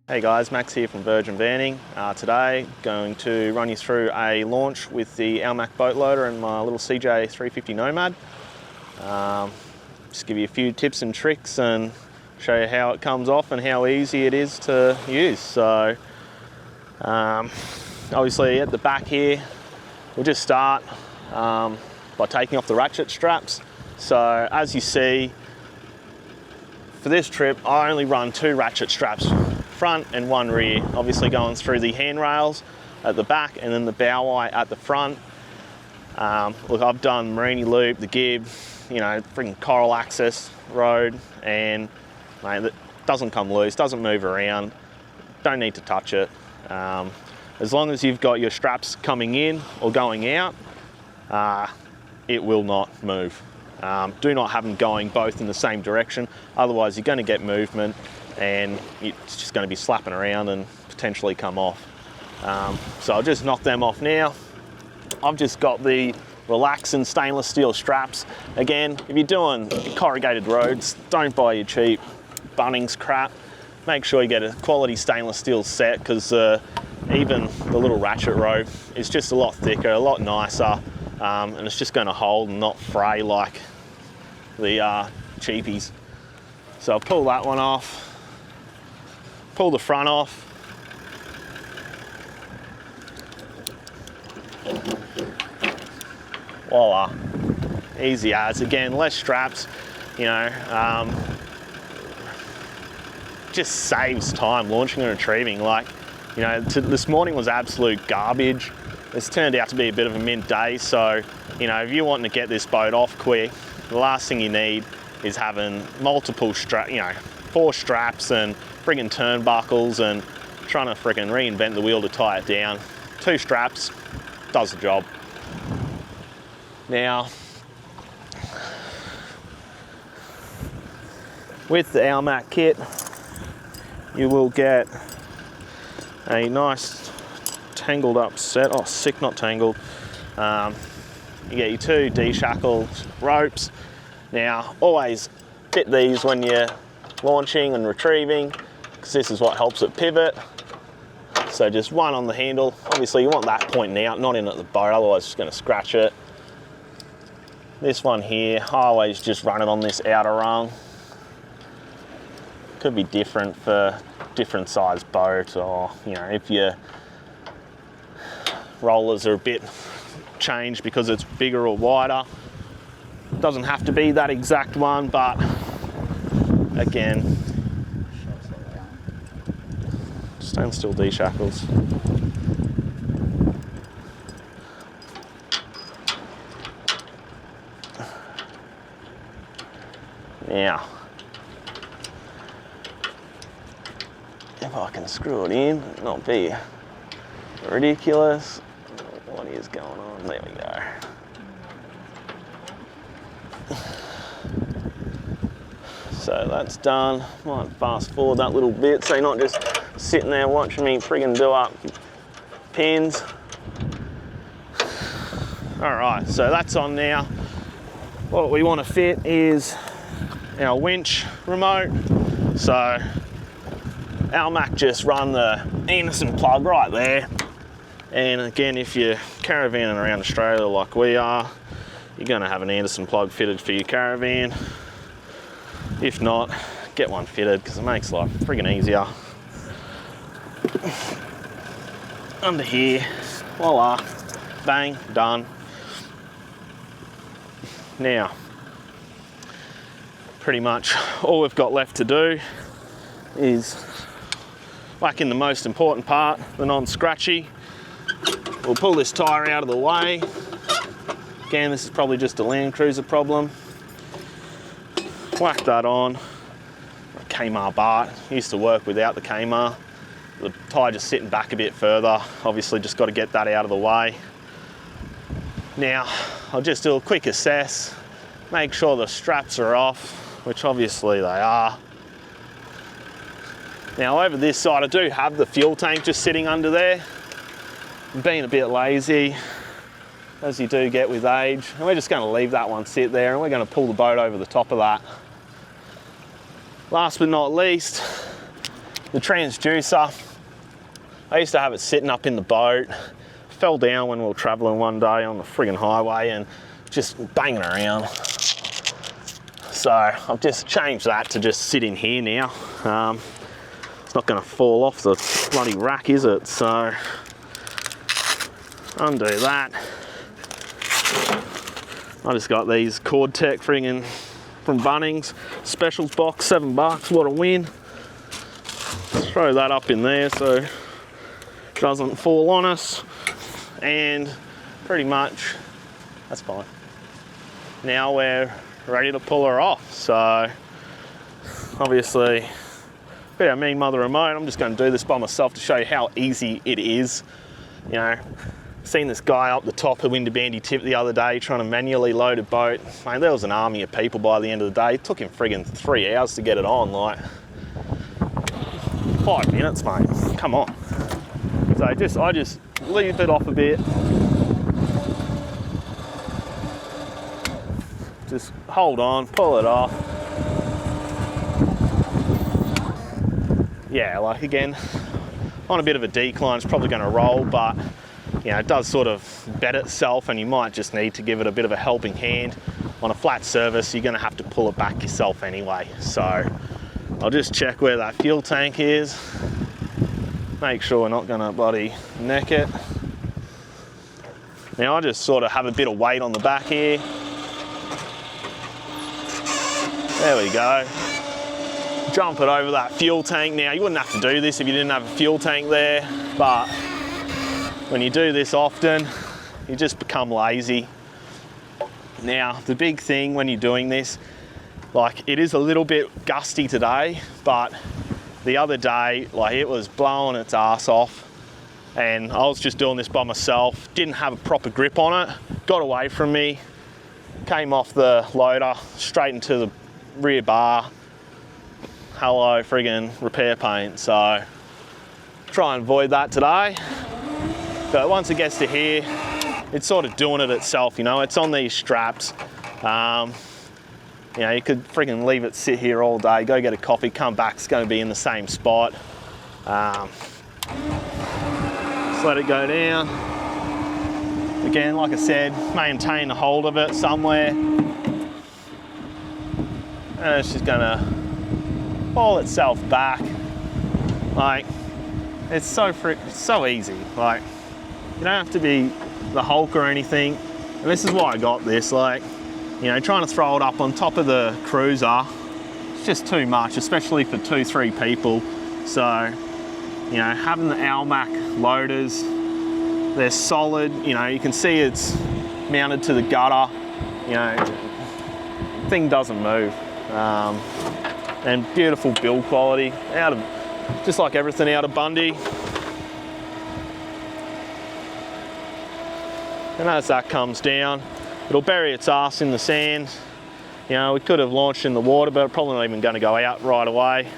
Hey guys, Max here from Virgin Vanning. Today, going to run you through a launch with the Almac Boat Loader and my little CJ 350 Nomad. Just give you a few tips and tricks and show you how it comes off and how easy it is to use. So, obviously at the back here, we'll just start by taking off the ratchet straps. So as you see, for this trip, I only run 2 ratchet straps, front and 1 rear, obviously going through the handrails at the back and then the bow eye at the front. Look, I've done Marini Loop, the Gib, you know, freaking coral access road, and mate, it doesn't come loose, doesn't move around, don't need to touch it. As long as you've got your straps coming in or going out, it will not move. Do not have them going both in the same direction, otherwise you're going to get movement and it's just going to be slapping around and potentially come off. So I'll just knock them off now. I've just got the relaxing stainless steel straps. Again, if you're doing corrugated roads, don't buy your cheap Bunnings crap. Make sure you get a quality stainless steel set, because even the little ratchet rope is just a lot thicker, a lot nicer, and it's just going to hold and not fray like the cheapies. So I'll pull that one off. Pull the front off. Voila, easy as. Again, less straps, you know, just saves time launching and retrieving. Like, you know, this morning was absolute garbage. It's turned out to be a bit of a mint day, so, you know, if you're wanting to get this boat off quick, the last thing you need is having multiple 4 straps and friggin' turnbuckles and trying to friggin' reinvent the wheel to tie it down. 2 straps does the job. Now, with the Almac kit, you will get a nice tangled up set. Oh, sick, not tangled. You get your 2 D-shackled ropes. Now, always fit these when you're launching and retrieving, because this is what helps it pivot. So just one on the handle. Obviously you want that pointing out, not in at the boat, otherwise it's going to scratch it. This one here, I always just run it on this outer rung. Could be different for different size boat, or, you know, if your rollers are a bit changed because it's bigger or wider. It doesn't have to be that exact one, but again, stainless steel D-shackles. Now, if I can screw it in, not be ridiculous. What is going on? There we go. So that's done. Might fast forward that little bit so you're not just sitting there watching me friggin' do up pins. Alright, so that's on now. What we want to fit is our winch remote. So Almac just run the Anderson plug right there. And again, if you're caravanning around Australia like we are, you're going to have an Anderson plug fitted for your caravan. If not, get one fitted, because it makes life friggin' easier. Under here, voila, bang, done. Now, pretty much all we've got left to do is, like in the most important part, the non-scratchy, we'll pull this tyre out of the way. Again, this is probably just a Landcruiser problem. Whack that on. A Kmart bar. Used to work without the Kmart. The tyre just sitting back a bit further. Obviously just got to get that out of the way. Now, I'll just do a quick assess. Make sure the straps are off, which obviously they are. Now over this side, I do have the fuel tank just sitting under there. I'm being a bit lazy, as you do get with age. And we're just going to leave that one sit there, and we're going to pull the boat over the top of that. Last but not least, The transducer, I used to have it sitting up in the boat. Fell down when we were traveling one day on the friggin' highway and just banging around. So I've just changed that to just sit in here now. It's not gonna fall off the bloody rack, is it? So undo that. I just got these Cord-Tech friggin' from Bunnings. Specials box, $7, what a win. Throw that up in there so it doesn't fall on us. And pretty much, that's fine. Now we're ready to pull her off. So obviously, bit of mean mother remote. I'm just going to do this by myself to show you how easy it is. You know, seen this guy up the top of Windy Bandy Tip the other day trying to manually load a boat. Mate, there was an army of people by the end of the day. It took him friggin' 3 hours to get it on. Like 5 minutes, mate. Come on. So I just leave it off a bit. Just hold on, pull it off. Yeah, like again, on a bit of a decline, it's probably going to roll, but you know, it does sort of bed itself and you might just need to give it a bit of a helping hand. On a flat surface, you're going to have to pull it back yourself anyway. So I'll just check where that fuel tank is. Make sure we're not going to bloody neck it. Now I just sort of have a bit of weight on the back here. There we go. Jump it over that fuel tank. Now you wouldn't have to do this if you didn't have a fuel tank there, but when you do this often, you just become lazy. Now the big thing when you're doing this, like it is a little bit gusty today, but the other day, like it was blowing its ass off and I was just doing this by myself, didn't have a proper grip on it, got away from me, came off the loader, straight into the rear bar. Hello friggin' repair paint. So try and avoid that today. But once it gets to here, it's sort of doing it itself, you know, it's on these straps. You know, you could friggin' leave it sit here all day, go get a coffee, come back, it's gonna be in the same spot. Just let it go down. Again, like I said, maintain a hold of it somewhere. And it's just gonna fall itself back. Like, it's so easy. Like, you don't have to be the Hulk or anything. And this is why I got this. Like, you know, trying to throw it up on top of the cruiser, it's just too much, especially for 2-3 people. So, you know, having the Almac loaders, they're solid. You know, you can see it's mounted to the gutter. You know, thing doesn't move. And beautiful build quality, out of just like everything out of Bundy. And as that comes down, it'll bury its ass in the sand. You know, we could have launched in the water, but probably not even going to go out right away.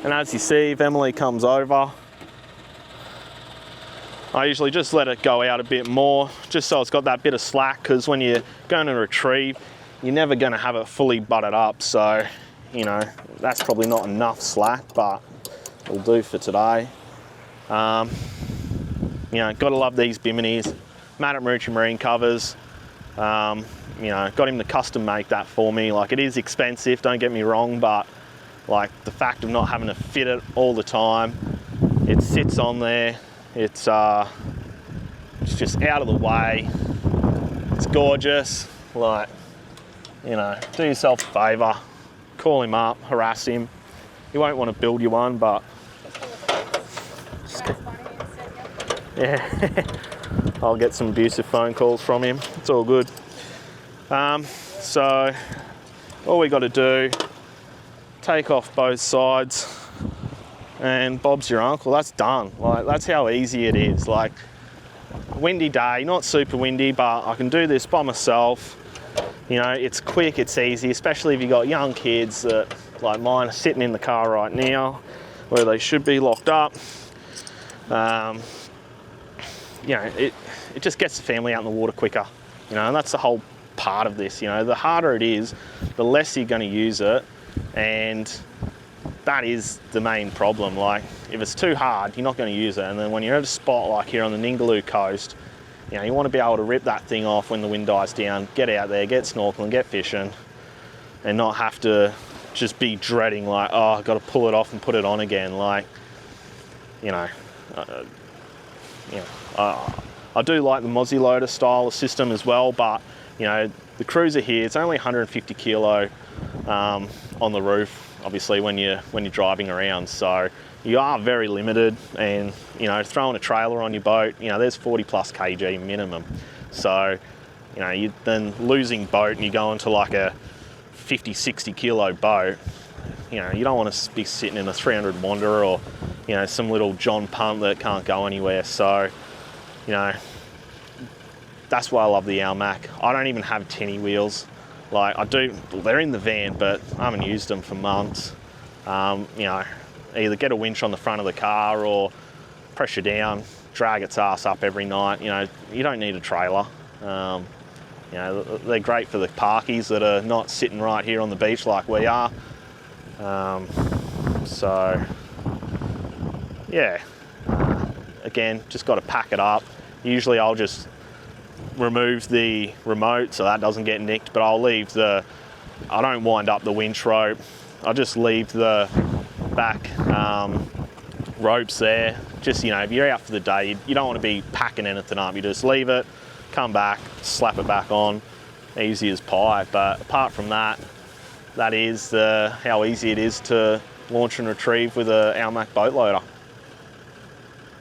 And as you see, if Emily comes over, I usually just let it go out a bit more, just so it's got that bit of slack, because when you're going to retrieve, you're never going to have it fully butted up. So, you know, that's probably not enough slack, but it'll do for today. You know, gotta love these Biminis. Matt at Marucci Marine covers. You know, got him to custom make that for me. Like, it is expensive, don't get me wrong, but like the fact of not having to fit it all the time, it sits on there. It's just out of the way. It's gorgeous. Like, you know, do yourself a favour, call him up, harass him. He won't want to build you one, but yeah, I'll get some abusive phone calls from him. It's all good. So all we got to do, take off both sides, and Bob's your uncle. That's done. Like, that's how easy it is. Like, windy day, not super windy, but I can do this by myself. You know, it's quick, it's easy, especially if you got young kids that, like mine, are sitting in the car right now, where they should be locked up. You know, it just gets the family out in the water quicker. You know, and that's the whole part of this. You know, the harder it is, the less you're going to use it, and that is the main problem. Like, if it's too hard, you're not going to use it. And then when you're at a spot like here on the Ningaloo coast, you know, you want to be able to rip that thing off when the wind dies down, get out there, get snorkeling, get fishing, and not have to just be dreading like, oh, I've got to pull it off and put it on again. Like, you know, I do like the Mozzie loader style of system as well, but you know, the Cruiser here, it's only 150 kilo on the roof, obviously when you're driving around, so you are very limited. And you know, throwing a trailer on your boat, you know, there's 40 plus kg minimum, so you know, you then losing boat and you go into like a 50-60 kilo boat, you know, you don't want to be sitting in a 300 Wanderer or, you know, some little John Punt that can't go anywhere. So you know, that's why I love the Almac. I don't even have tinny wheels. Like, I do, they're in the van, but I haven't used them for months. You know, either get a winch on the front of the car or pressure down, drag its ass up every night. You know, you don't need a trailer. You know, they're great for the parkies that are not sitting right here on the beach like we are. So, yeah. Again, just got to pack it up. Usually I'll just remove the remote so that doesn't get nicked, but I'll leave I don't wind up the winch rope. I'll just leave the back ropes there. Just, you know, if you're out for the day, you don't want to be packing anything up. You just leave it, come back, slap it back on, easy as pie. But apart from that, that is how easy it is to launch and retrieve with an Almac boat loader.